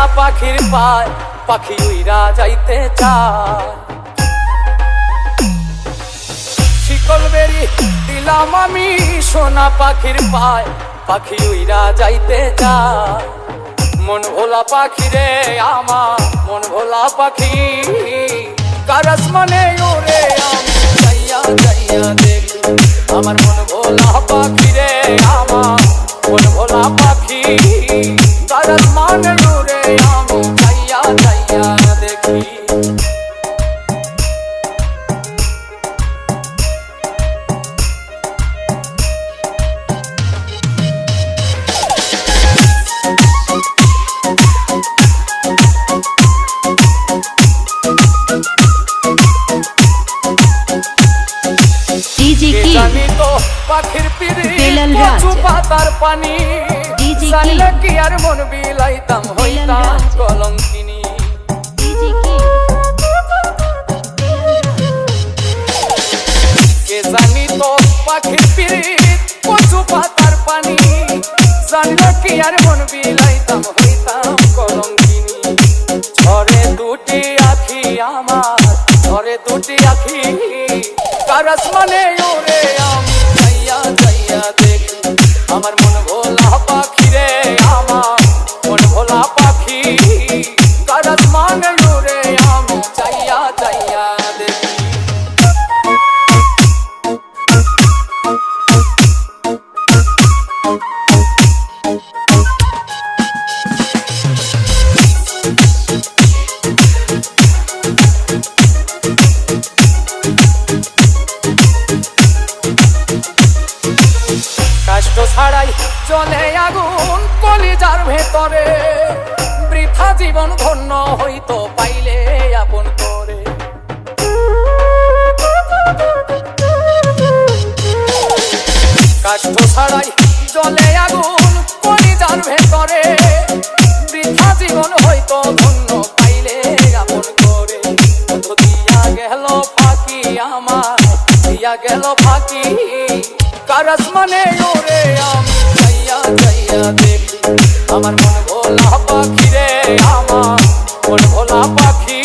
সোনা পাখির পায় পাখি উইরা যাইতে চায়। শিকল বেরি দিলাম আমি সোনা পাখির পায় পাখি উইরা যাইতে চায়। মন ভোলা পাখি রে আমার মন ভোলা পাখি, কার আসমানে ওরে আমি যাইয়া যাইয়া দেখি। আমার মন ভোলা পাখি রে আমার মন ভোলা পাখি, কার আসমানে ওরে আমি যাইয়া যাইয়া দেখি। জানি তো পাখির পিরি কচু পাতার পানি, জানলে কি আর মন বিলাইতাম হইতাম কলঙ্কিনী। কে জানি তো পাখির পিরি কচু পাতার পানি, জানলে কি আর মন বিলাইতাম হইতাম কলঙ্কিনী। ঝরে দুটি আখি আমার ঝরে দুটি আখি, কার আসমানে ওরে আমি যাইয়া যাইয়া দেখি। আমার মন ভোলা পাখি রে আমার মন ভোলা পাখি, কার আসমানে ওরে আমি যাইয়া যাইয়া দেখি। কষ্ট ছাড়াই জ্বলে আগুন কলিজার ভেতরে, বৃথা জীবন ধন্য হইতো পাইলে আপন করে। কষ্ট ছাড়াই জ্বলে আগুন কলিজার ভেতরে, বৃথা জীবন হইতো ধন্য পাইলে আপন করে। দিয়া গেল ফাঁকি আমার দিয়া গেল ফাঁকি, কার আসমানে ওরে আমি যাইয়া যাইয়া দেখি। আমার মন ভোলা পাখি রে আমার মন ভোলা পাখি,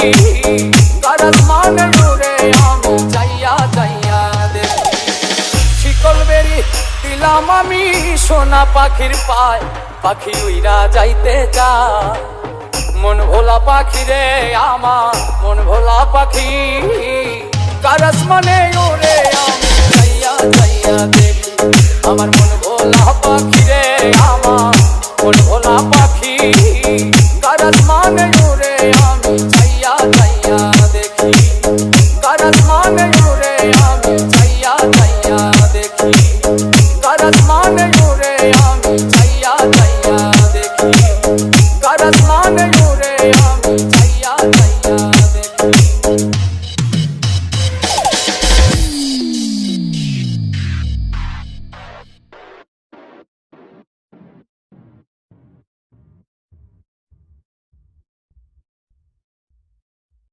কার আসমানে ওরে আমি যাইয়া যাইয়া দেখি। শিকল বেরি দিলাম আমি সোনা পাখির পায় পাখি উইরা যাইতে চায়। মন ভোলা পাখি রে আমার মন ভোলা পাখি, কার আসমানে ওরে আমি যাইয়া যাইয়া দেখি। আমার মন ভোলা পাখি